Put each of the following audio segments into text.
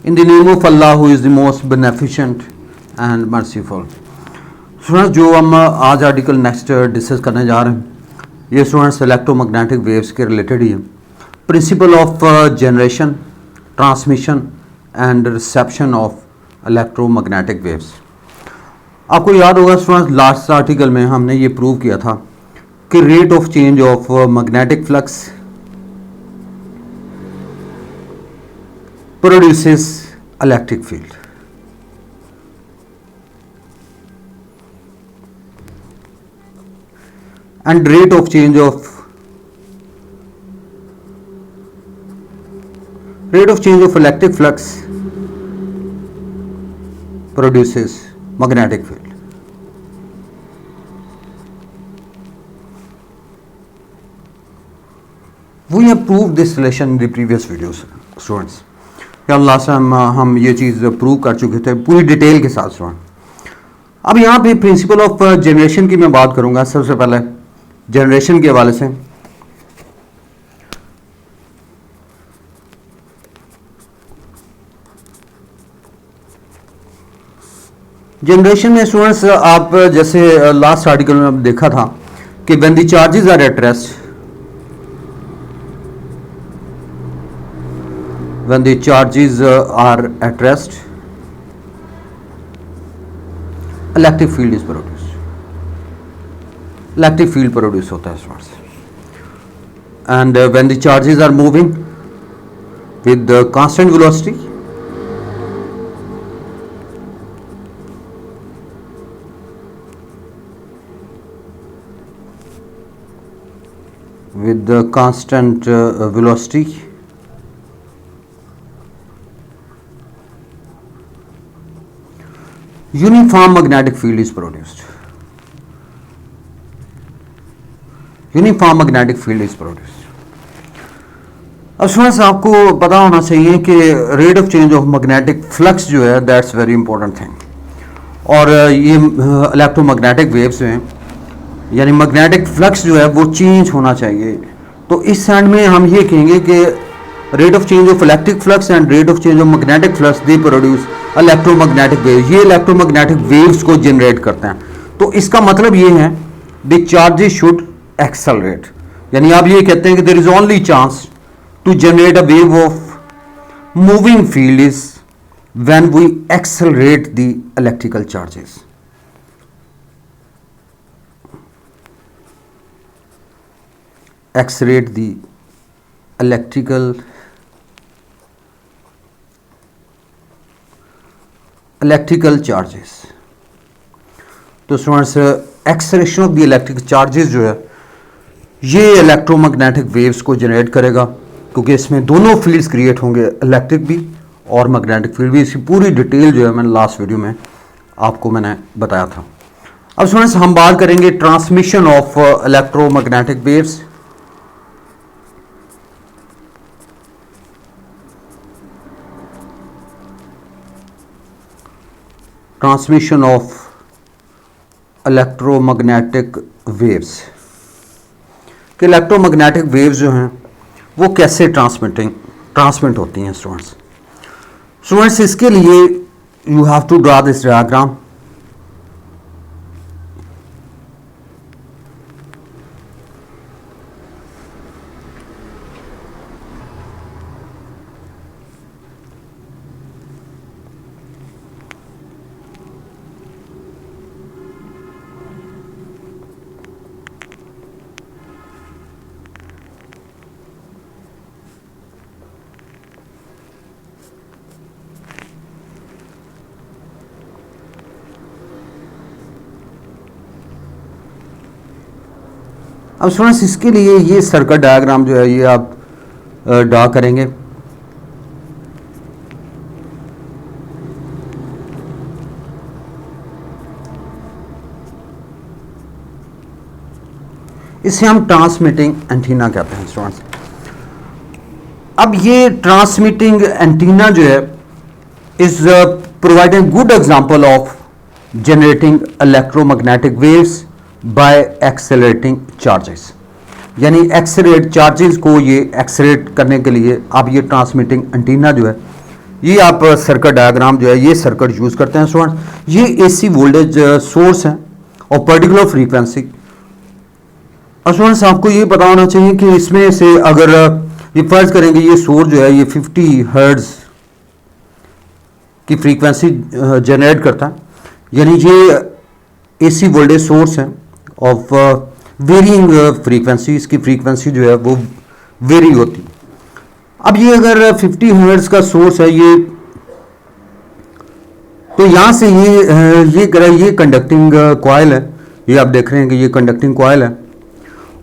In the name of Allah who is the most beneficent and merciful. Students जो हम आज article next discuss करने जा रहे हैं ये स्टूडेंट्स इलेक्ट्रोमैग्नेटिक वेव्स के रिलेटेड ही है. Principle of generation, transmission and reception of electromagnetic waves. आपको याद होगा स्टूडेंट्स लास्ट आर्टिकल में हमने ये प्रूव किया था कि rate of change of magnetic flux produces electric field. And rate of change of electric flux produces magnetic field. We have proved this relation in the previous videos, students. Last time हम ये चीज़ prove कर चुके थे पूरी detail के साथ. अब यहाँ पे प्रिंसिपल ऑफ जनरेशन की मैं बात करूँगा. सबसे पहले जनरेशन के हवाले से जनरेशन में स्टूडेंट्स आप जैसे लास्ट आर्टिकल में अब देखा था कि when the charges are at rest, when the charges are at rest, electric field is produced. Electric field produce होता है students. And when the charges are moving with the constant velocity, velocity, uniform magnetic field is produced. Uniform magnetic field is produced. अब students आपको पता होना चाहिए कि rate of change of magnetic flux जो है दैट्स वेरी इंपॉर्टेंट थिंग. और ये इलेक्ट्रोमैग्नेटिक वेव्स हैं यानी मैग्नेटिक फ्लक्स जो है वो चेंज होना चाहिए. तो इस साइड में हम ये कहेंगे कि rate of change of electric flux and rate of change of magnetic flux they produce electromagnetic wave. ये इलेक्ट्रोमैग्नेटिक वेव्स को जनरेट करते हैं. तो इसका मतलब ये है द चार्जेस शुड एक्सेलरेट. यानी आप ये कहते हैं कि there is only chance to generate a wave of moving field is when we accelerate the electrical charges. Accelerate the electrical charges. तो students acceleration of the electric charges जो है ये इलेक्ट्रोमैग्नेटिक वेव्स को जनरेट करेगा क्योंकि इसमें दोनों fields create होंगे, इलेक्ट्रिक भी और मैग्नेटिक फील्ड भी. इसकी पूरी डिटेल जो है मैंने लास्ट वीडियो में आपको बताया था. अब स्टूडेंट्स हम बात करेंगे transmission of electromagnetic waves. Transmission of electromagnetic waves कि इलेक्ट्रोमैग्नेटिक वेव्स जो हैं वो कैसे ट्रांसमिट होती हैं. स्टूडेंट्स इसके लिए you have to draw this diagram. अब स्टूडेंट्स इसके लिए ये सर्किट डायग्राम जो है ये आप ड्रा करेंगे. इसे हम ट्रांसमिटिंग एंटीना कहते हैं स्टूडेंट्स. अब ये ट्रांसमिटिंग एंटीना जो है is providing good example of generating electromagnetic waves by accelerating charges. यानी एक्सेलरेट चार्जेस को ये एक्सेलरेट करने के लिए अब ये ट्रांसमिटिंग एंटीना जो है ये आप सर्किट डायग्राम जो है ये सर्किट यूज करते हैं स्टूडेंट। ये एसी वोल्टेज सोर्स है और पर्टिकुलर फ्रीक्वेंसी। और स्टूडेंट्स आपको ये पता होना चाहिए कि इसमें से अगर ये फर्ज करेंगे ये सोर्स जो है ये 50 हर्ट्ज की फ्रीक्वेंसी जनरेट करता है, यानी ये एसी वोल्टेज सोर्स है ऑफ वेरिंग फ्रीक्वेंसी, इसकी फ्रीक्वेंसी जो है वो वेरी होती है। अब ये अगर 50 हर्ट्ज का सोर्स है ये, तो यहां से ये कंडक्टिंग कॉइल है, ये आप देख रहे हैं कि ये कंडक्टिंग कॉइल है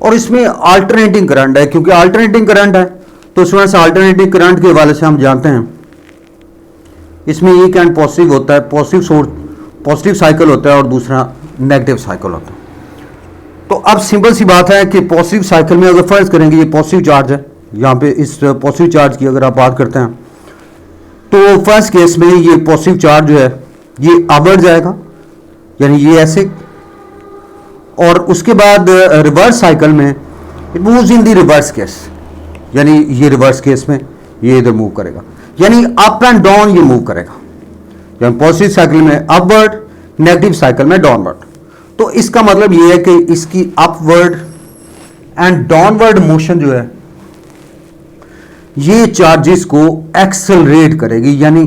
और इसमें अल्टरनेटिंग करंट है। क्योंकि अल्टरनेटिंग करंट है तो उसमें से अल्टरनेटिंग करंट के हवाले से हम जानते हैं इसमें एक एंड पॉजिटिव होता है, पॉजिटिव साइकिल होता है और दूसरा नेगेटिव साइकिल होता है। तो अब सिंपल सी बात है कि पॉजिटिव साइकिल में अगर फर्ज करेंगे ये पॉजिटिव चार्ज है, यहाँ पे इस पॉजिटिव चार्ज की अगर आप बात करते हैं तो फर्स्ट केस में ये पॉजिटिव चार्ज जो है ये अपवर्ड जाएगा, यानी ये ऐसे, और उसके बाद रिवर्स साइकिल में it moves in the reverse case, यानी ये रिवर्स केस में ये इधर मूव करेगा, यानी अप एंड डाउन ये मूव करेगा, यानी पॉजिटिव साइकिल में अपवर्ड, नेगेटिव साइकिल में डाउनवर्ड। तो इसका मतलब ये है कि इसकी अपवर्ड एंड डाउनवर्ड मोशन जो है ये चार्जेस को एक्सेलरेट करेगी, यानी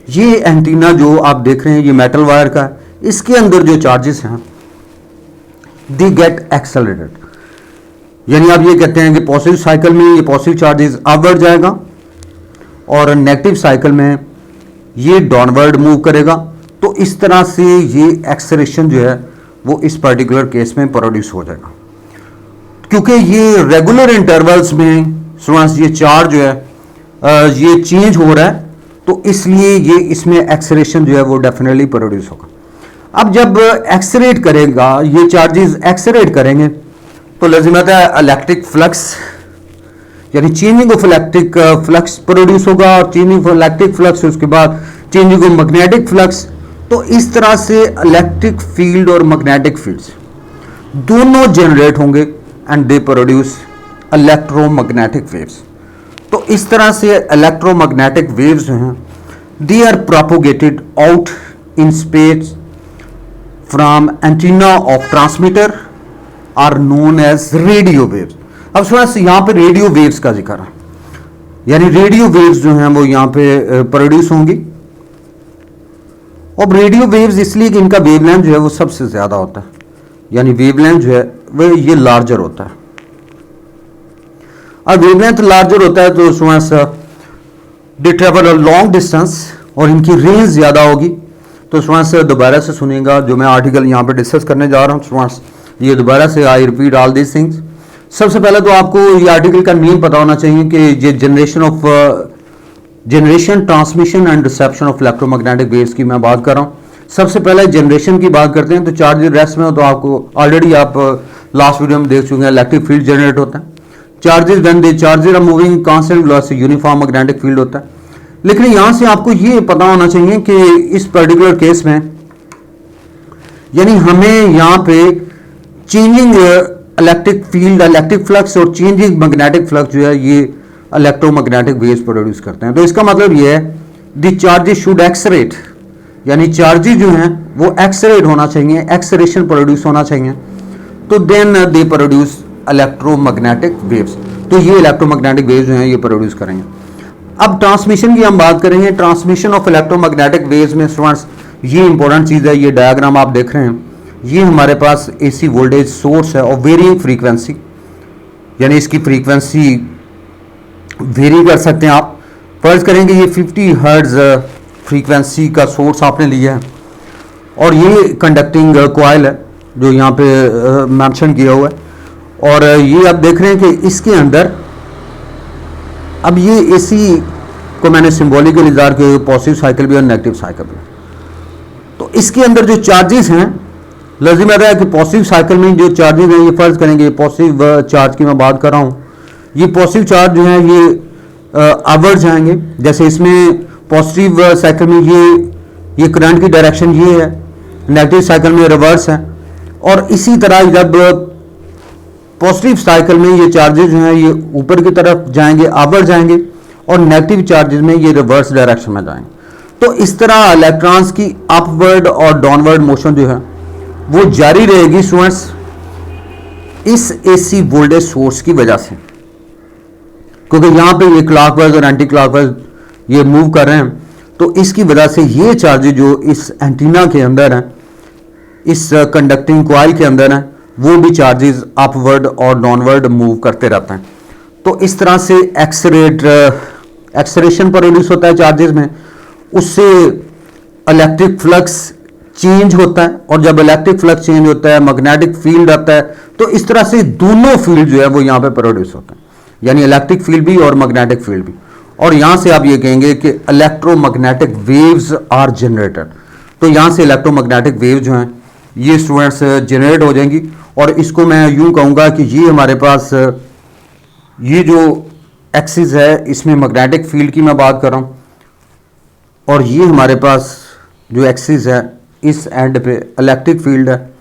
ये एंटीना जो आप देख रहे हैं ये मेटल वायर का, इसके अंदर जो चार्जेस हैं दे गेट एक्सेलरेटेड, यानी आप ये कहते हैं कि पॉजिटिव साइकिल में ये पॉजिटिव चार्जेस अपवर्ड जाएगा और नेगेटिव साइकिल में ये डाउनवर्ड मूव करेगा। तो इस तरह से ये एक्सेलरेशन जो है वो इस पर्टिकुलर केस में प्रोड्यूस हो जाएगा। क्योंकि ये रेगुलर इंटरवल्स में स्टूडेंट्स ये चार्ज जो है ये चेंज हो रहा है, तो इसलिए ये इसमें एक्सेलरेशन जो है वो डेफिनेटली प्रोड्यूस होगा। अब जब एक्सेलरेट करेगा, ये चार्जेस एक्सेलरेट करेंगे तो लाजिमत है इलेक्ट्रिक फ्लक्स, यानी changing of electric flux produce होगा और चेंजिंग ऑफ इलेक्ट्रिक फ्लक्स उसके बाद चेंजिंग ऑफ मैग्नेटिक फ्लक्स। तो इस तरह से इलेक्ट्रिक फील्ड और मैग्नेटिक फील्ड्स दोनों जनरेट होंगे and they produce electromagnetic waves. तो इस तरह से इलेक्ट्रोमैग्नेटिक वेव्स जो हैं they are propagated out in space from antenna of transmitter are known as radio waves. अब थोड़ा सा यहाँ पे रेडियो वेव्स का जिक्र है, यानी रेडियो वेव्स जो हैं वो यहाँ पे प्रोड्यूस होंगी। अब रेडियो वेव्स इसलिए कि इनका वेवलेंथ जो है वो सबसे ज्यादा होता है, यानी वेवलेंथ जो है वो ये लार्जर होता है। अब वेवलेंथ लार्जर होता है तो उसमें they travel a long distance और इनकी रेंज ज्यादा होगी। तो उसमें से दोबारा से सुनिएगा जो मैं आर्टिकल यहाँ पे डिस्कस करने जा रहा हूँ, ये दोबारा से I repeat all this things. सबसे पहले तो आपको ये आर्टिकल का नेम पता होना चाहिए कि ये generation transmission and reception of electromagnetic waves की मैं बात कर रहा हूँ। सबसे पहले जनरेशन की बात करते हैं तो चार्ज रेस्ट में हो तो आपको ऑलरेडी आप लास्ट वीडियो में देख चुके हैं इलेक्ट्रिक फील्ड जनरेट होता है। Charges when they charges are moving constant velocity uniform magnetic field होता है। लेकिन यहां से आपको ये पता होना चाहिए कि इस पर्टिकुलर केस में यानी हमें यहाँ पे changing electric field, electric flux और चेंजिंग मैग्नेटिक फ्लक्स जो है ये इलेक्ट्रोमैग्नेटिक वेव्स प्रोड्यूस करते हैं। तो इसका मतलब ये है द चार्जेस शुड एक्सेलरेट, यानी चार्जेस जो हैं वो एक्सेलरेट होना चाहिए, एक्सेलरेशन प्रोड्यूस होना चाहिए, तो then they produce electromagnetic waves. तो ये इलेक्ट्रोमैग्नेटिक वेव्स जो हैं ये प्रोड्यूस करेंगे। अब ट्रांसमिशन की हम बात करेंगे। ट्रांसमिशन ऑफ इलेक्ट्रोमैग्नेटिक वेव्स में स्टूडेंट्स ये इंपॉर्टेंट चीज़ है, ये डायग्राम आप देख रहे हैं, ये हमारे पास एसी वोल्टेज सोर्स है और वेरिंग फ्रीक्वेंसी, यानी इसकी फ्रीक्वेंसी वेरी कर सकते हैं आप। फर्ज करेंगे ये 50 हर्ट्ज फ्रीक्वेंसी का सोर्स आपने लिया है और ये कंडक्टिंग कॉइल है जो यहाँ पे मेंशन किया हुआ है और ये आप देख रहे हैं कि इसके अंदर अब ये एसी को मैंने सिंबॉलिकली इज़ार किया, पॉजिटिव साइकिल भी और नेगेटिव साइकिल भी। तो इसके अंदर जो चार्जेस हैं लाजिम है कि पॉजिटिव साइकिल में जो चार्जेस हैं ये फर्ज करेंगे पॉजिटिव चार्ज की मैं बात कर रहा हूँ, ये पॉजिटिव चार्ज जो है ये अपवर्ड जाएंगे। जैसे इसमें पॉजिटिव साइकिल में ये करंट की डायरेक्शन ये है, नेगेटिव साइकिल में रिवर्स है। और इसी तरह जब पॉजिटिव साइकिल में ये चार्जेस जो हैं ये ऊपर की तरफ जाएंगे, अपवर्ड जाएंगे, और नेगेटिव चार्जेस में ये रिवर्स डायरेक्शन में जाएंगे। तो इस तरह इलेक्ट्रॉन्स की अपवर्ड और डाउनवर्ड मोशन जो है वो जारी रहेगी स्टूडेंट्स इस एसी वोल्टेज सोर्स की वजह से, क्योंकि यहां पे ये क्लॉकवाइज और एंटी क्लॉकवाइज ये मूव कर रहे हैं, तो इसकी वजह से ये चार्जेस जो इस एंटीना के अंदर हैं, इस कंडक्टिंग कॉइल के अंदर हैं, वो भी चार्जेस अपवर्ड और डाउनवर्ड मूव करते रहते हैं। तो इस तरह से एक्सरेशन प्रोड्यूस होता है चार्जेस में, उससे इलेक्ट्रिक फ्लक्स चेंज होता है, और जब इलेक्ट्रिक फ्लक्स चेंज होता है मैग्नेटिक फील्ड आता है, तो इस तरह से दोनों फील्ड जो है वो यहां पे प्रोड्यूस होता है, यानी इलेक्ट्रिक फील्ड भी और मैग्नेटिक फील्ड भी। और यहां से आप ये कहेंगे कि इलेक्ट्रोमैग्नेटिक वेव्स आर जनरेटेड। तो यहां से इलेक्ट्रोमैग्नेटिक वेव जो हैं ये स्टूडेंट्स जनरेट हो जाएंगी, और इसको मैं यूं कहूंगा कि ये हमारे पास ये जो एक्सिस है इसमें मैग्नेटिक फील्ड की मैं बात कर रहा हूं, और ये हमारे पास जो एक्सिस है इस एंड पे इलेक्ट्रिक फील्ड है,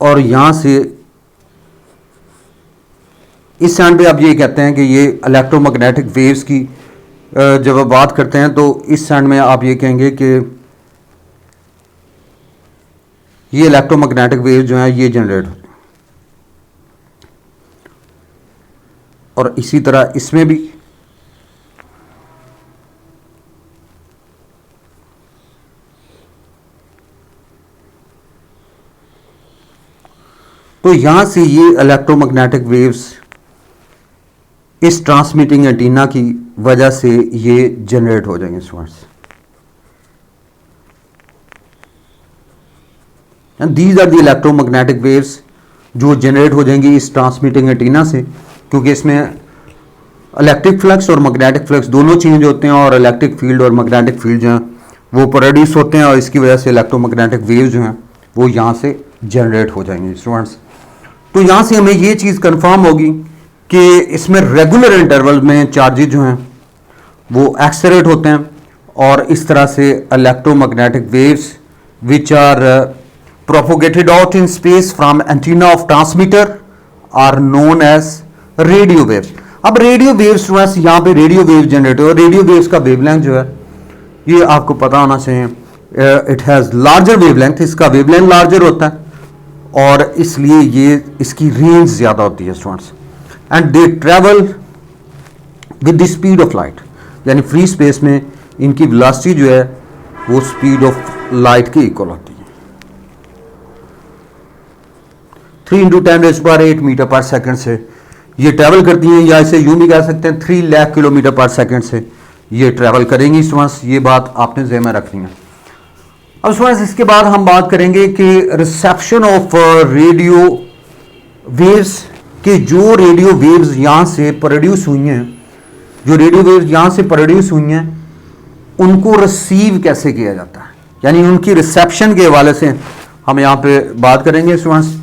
और यहां से इस एंड पे आप ये कहते हैं कि ये इलेक्ट्रोमैग्नेटिक वेव्स की जब आप बात करते हैं तो इस एंड में आप ये कहेंगे कि ये इलेक्ट्रोमैग्नेटिक वेव जो है ये जनरेट होते हैं, और इसी तरह इसमें भी तो यहां से ये इलेक्ट्रोमैग्नेटिक वेव्स इस ट्रांसमिटिंग एंटीना की वजह से ये जनरेट हो जाएंगे students, and these are the electromagnetic waves जो जनरेट हो जाएंगी इस ट्रांसमिटिंग एंटीना से, क्योंकि इसमें इलेक्ट्रिक फ्लक्स और मैग्नेटिक फ्लक्स दोनों चेंज होते हैं, और इलेक्ट्रिक फील्ड और मैग्नेटिक फील्ड जो हैं वो प्रोड्यूस होते हैं, और इसकी वजह से इलेक्ट्रोमैग्नेटिक वेव्स जो हैं वो यहाँ से जनरेट हो जाएंगे स्टूडेंट्स। तो यहाँ से हमें ये चीज़ कंफर्म होगी कि इसमें रेगुलर इंटरवल में चार्जेस जो हैं वो एक्सेलरेट होते हैं, और इस तरह से electromagnetic waves which are propagated out in space from antenna of transmitter are known as radio waves। अब रेडियो वेव्स यहाँ पे रेडियो वेव जनरेट हो, रेडियो वेव्स का वेवलेंथ जो है ये आपको पता होना चाहिए, इट हैज़ लार्जर वेवलेंथ, इसका वेवलेंथ लार्जर होता है, और इसलिए ये इसकी रेंज ज़्यादा होती है students, and they travel with the speed of light, यानी फ्री स्पेस में इनकी वेलोसिटी जो है वो स्पीड ऑफ लाइट के इक्वल होती है। 3 × 10⁸ मीटर पर सेकंड से ये ट्रैवल करती हैं, या इसे यूं भी कह सकते हैं 3 लाख किलोमीटर पर सेकंड से ये ट्रैवल करेंगी स्टूडेंट्स, ये बात आपने ज़हन में रखनी है। अब स्टूडेंट्स इसके बाद हम बात करेंगे कि रिसेप्शन ऑफ रेडियो वेव्स, के जो रेडियो वेव्स यहाँ से प्रोड्यूस हुई हैं, जो रेडियो वेव्स यहाँ से प्रोड्यूस हुई हैं उनको रिसीव कैसे किया जाता है, यानी उनकी रिसेप्शन के हवाले से हम यहाँ पे बात करेंगे students.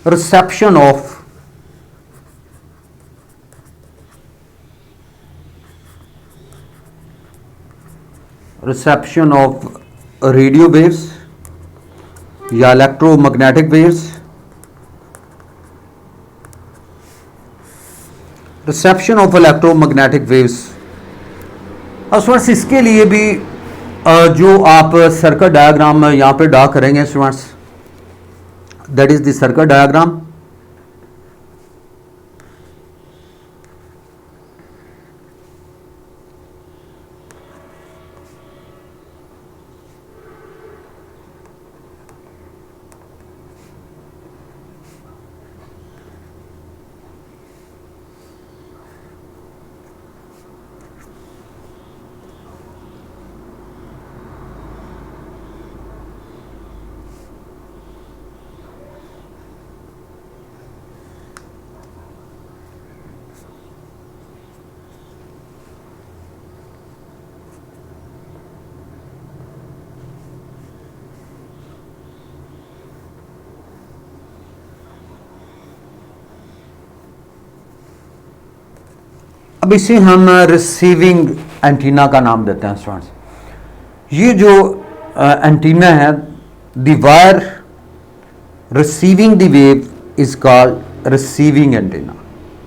Reception of radio waves या electromagnetic waves, reception of electromagnetic waves. Students इसके लिए भी जो आप सर्किट डायग्राम यहाँ पे ड्रा करेंगे students, that is the circuit diagram। अब इसे हम रिसीविंग एंटीना का नाम देते हैं स्टूडेंट्स। ये जो एंटीना है, the wire receiving the wave is called receiving antenna.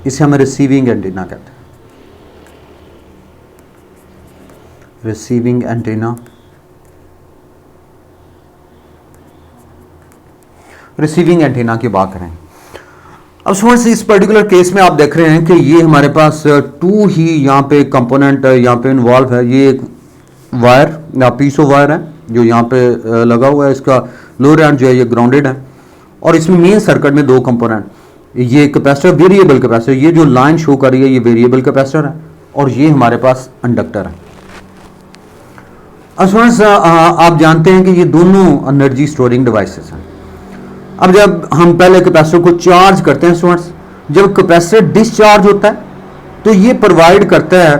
इसे हम रिसीविंग एंटीना कहते हैं, रिसीविंग एंटीना। रिसीविंग एंटीना की बात करें, अब स्टूडेंट्स इस पर्टिकुलर केस में आप देख रहे हैं कि ये हमारे पास टू ही यहाँ पे कंपोनेंट यहाँ पे इन्वॉल्व है। ये एक वायर या पीसो वायर है जो यहाँ पे लगा हुआ है, इसका लोअर एंड जो है ये ग्राउंडेड है, और इसमें मेन सर्किट में दो कंपोनेंट, ये कैपेसिटर, वेरिएबल कैपेसिटर, ये जो लाइन शो कर रही है ये वेरिएबल कैपेसिटर है, और ये हमारे पास इंडक्टर है। अब स्टूडेंट्स आप जानते हैं कि ये दोनों एनर्जी स्टोरिंग डिवाइसेस हैं। अब जब हम पहले कैपेसिटर को चार्ज करते हैं स्टूडेंट्स, जब कैपेसिटर डिस्चार्ज होता है तो ये प्रोवाइड करता है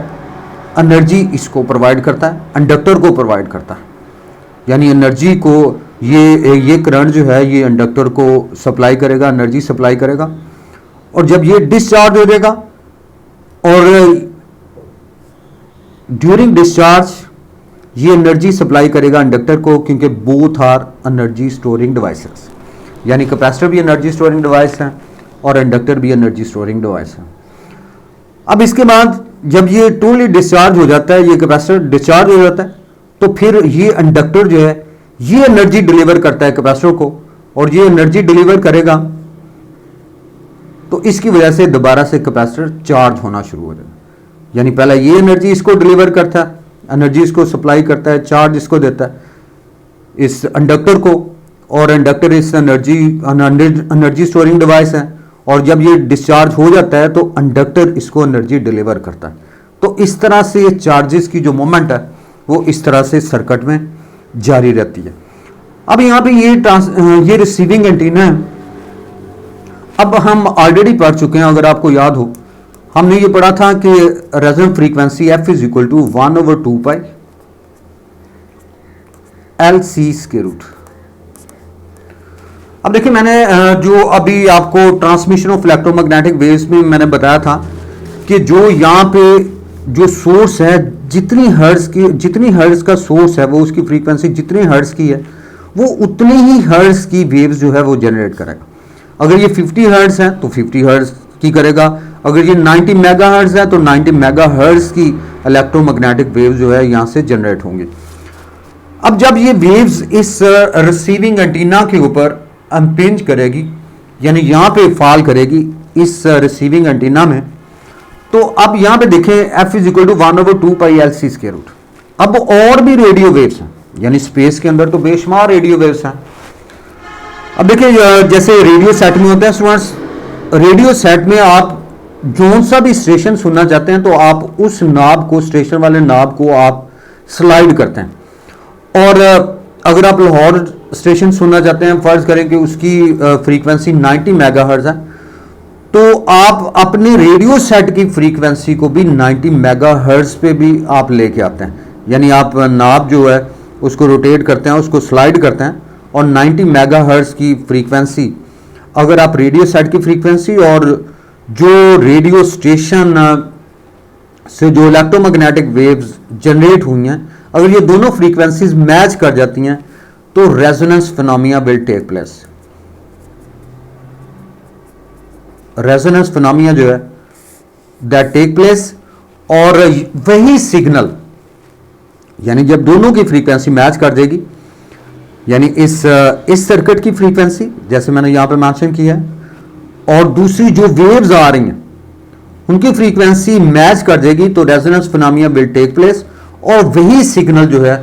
एनर्जी, इसको प्रोवाइड करता है, इंडक्टर को प्रोवाइड करता है, यानी एनर्जी को ये करंट जो है ये इंडक्टर को सप्लाई करेगा, एनर्जी सप्लाई करेगा। और जब ये डिस्चार्ज हो जाएगा और ड्यूरिंग डिस्चार्ज ये एनर्जी सप्लाई करेगा इंडक्टर को, क्योंकि both are energy storing devices, यानी कैपेसिटर भी एनर्जी स्टोरिंग डिवाइस है और इंडक्टर भी एनर्जी स्टोरिंग डिवाइस है। अब इसके बाद जब ये टोटली डिस्चार्ज हो जाता है, ये कैपेसिटर डिस्चार्ज हो जाता है, तो फिर ये इंडक्टर जो है ये एनर्जी डिलीवर करता है कैपेसिटर को, और ये एनर्जी डिलीवर करेगा तो इसकी वजह से दोबारा से कैपेसिटर चार्ज होना शुरू हो जाएगा। यानी पहले ये एनर्जी इसको डिलीवर करता है, एनर्जी इसको सप्लाई करता है, चार्ज इसको देता है इस इंडक्टर को, और इंडक्टर इस एनर्जी स्टोरिंग डिवाइस है, और जब ये डिस्चार्ज हो जाता है तो इंडक्टर इसको एनर्जी डिलीवर करता है। तो इस तरह से ये चार्जेस की जो मूवमेंट है वो इस तरह से सर्किट में जारी रहती है। अब यहाँ पे ये रिसीविंग एंटीना है। अब हम ऑलरेडी पढ़ चुके हैं, अगर आपको याद हो, हमने ये पढ़ा था कि resonant frequency f is equal to 1/2 pi LC square root. अब देखिए मैंने जो अभी आपको ट्रांसमिशन ऑफ इलेक्ट्रोमैग्नेटिक वेव्स में मैंने बताया था कि जो यहाँ पे जो सोर्स है, जितनी हर्ट्ज का सोर्स है वो उसकी फ्रीक्वेंसी जितनी हर्ट्ज की है वो उतनी ही हर्ट्ज की वेव्स जो है वो जनरेट करेगा। अगर ये 50 हर्ट्ज है तो 50 हर्ट्ज की करेगा, अगर ये 90 मेगाहर्ट्ज है तो 90 मेगाहर्ट्ज की इलेक्ट्रोमैग्नेटिक वेव्स जो है यहाँ से जनरेट होंगी। अब जब ये वेव्स इस रिसीविंग एंटीना के ऊपर इंपिंज करेगी, यानी यहाँ पे फॉल करेगी इस रिसीविंग एंटीना में, तो अब यहाँ पे देखें f is equal to 1/2 pi LC square root. अब और भी रेडियो वेव्स हैं, यानी स्पेस के अंदर तो बेशुमार रेडियो वेव्स हैं। अब देखिए जैसे रेडियो सेट में होता है स्टूडेंट्स, रेडियो सेट में आप जो सा भी स्टेशन सुनना चाहते हैं तो आप उस नाब को, स्टेशन वाले नाब को आप स्लाइड करते हैं, और अगर आप लाहौर स्टेशन सुनना चाहते हैं, फर्ज करें कि उसकी फ्रीक्वेंसी 90 मेगाहर्ट्ज है, तो आप अपने रेडियो सेट की फ्रीक्वेंसी को भी 90 मेगाहर्ट्ज पे भी आप लेके आते हैं, यानी आप नाब जो है उसको रोटेट करते हैं, उसको स्लाइड करते हैं, और 90 मेगाहर्ट्ज की फ्रीक्वेंसी अगर आप रेडियो सेट की फ्रीक्वेंसी और जो रेडियो स्टेशन से जो इलेक्ट्रोमैग्नेटिक वेव्स जनरेट हुई हैं, अगर ये दोनों फ्रीक्वेंसीज मैच कर जाती हैं तो resonance phenomena will take place. Resonance phenomena जो है दैट टेक प्लेस, और वही सिग्नल, यानी जब दोनों की फ्रीक्वेंसी मैच कर देगी, यानी इस सर्किट की फ्रीक्वेंसी जैसे मैंने यहां पे मेंशन किया है, और दूसरी जो वेव्स आ रही हैं उनकी फ्रीक्वेंसी मैच कर देगी, तो resonance phenomena will take place, और वही सिग्नल जो है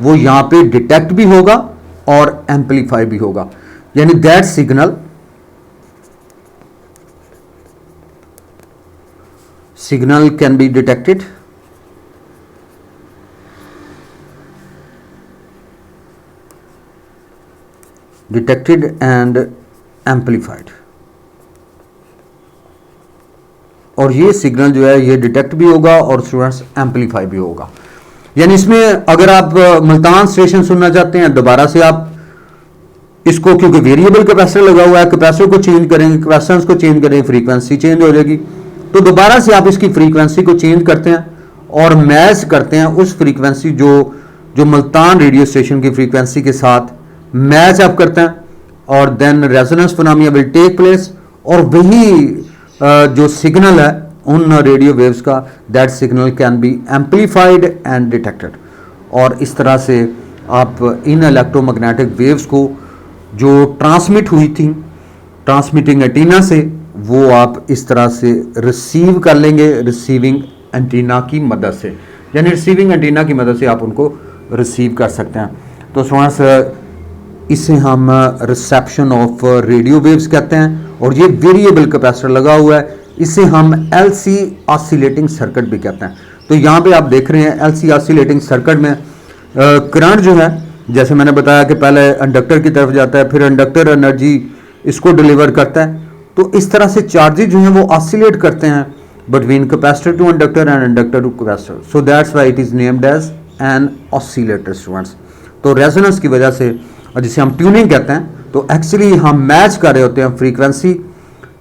वो यहां पे डिटेक्ट भी होगा और एम्पलीफाई भी होगा, यानी that signal can be detected and amplified, और ये सिग्नल जो है ये डिटेक्ट भी होगा और स्टूडेंट्स एम्पलीफाई भी होगा। यानी इसमें अगर आप मुल्तान स्टेशन सुनना चाहते हैं, दोबारा से आप इसको, क्योंकि वेरिएबल कैपेसिटर लगा हुआ है, कैपेसिटर को चेंज करेंगे, कैपेसिटेंस को चेंज करेंगे, फ्रीक्वेंसी चेंज हो जाएगी, तो दोबारा से आप इसकी फ्रीक्वेंसी को चेंज करते हैं और मैच करते हैं उस फ्रीक्वेंसी जो मुल्तान रेडियो स्टेशन की फ्रीक्वेंसी के साथ मैच आप करते हैं, और then resonance phenomena will take place, और वही जो सिग्नल है उन रेडियो वेव्स का, that signal can be amplified and detected. और इस तरह से आप इन इलेक्ट्रोमैग्नेटिक वेव्स को जो ट्रांसमिट हुई थी ट्रांसमिटिंग एंटीना से, वो आप इस तरह से रिसीव कर लेंगे रिसीविंग एंटीना की मदद से, यानी रिसीविंग एंटीना की मदद से आप उनको रिसीव कर सकते हैं। तो स्टूडेंट्स इसे हम रिसेप्शन ऑफ रेडियो वेव्स कहते हैं। और ये वेरिएबल कैपेसिटर लगा हुआ है, इसे हम एलसी ऑसिलेटिंग सर्किट भी कहते हैं। तो यहाँ पे आप देख रहे हैं एलसी ऑसिलेटिंग सर्किट में करंट जो है, जैसे मैंने बताया कि पहले इंडक्टर की तरफ जाता है, फिर इंडक्टर एनर्जी इसको डिलीवर करता है। तो इस तरह से चार्जेज जो हैं वो ऑसिलेट करते हैं between capacitor to inductor and inductor to capacitor. So that's why it is named as an oscillator students. तो रेजोनेंस की वजह से, जिसे हम ट्यूनिंग कहते हैं, तो एक्चुअली हम मैच कर रहे होते हैं फ्रीक्वेंसी,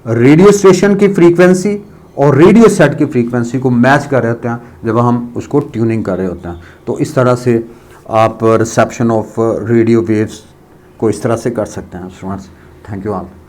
रेडियो स्टेशन की फ्रीक्वेंसी और रेडियो सेट की फ्रीक्वेंसी को मैच कर रहे होते हैं जब हम उसको ट्यूनिंग कर रहे होते हैं। तो इस तरह से आप रिसेप्शन ऑफ रेडियो वेव्स को इस तरह से कर सकते हैं स्टूडेंट्स। Thank you all.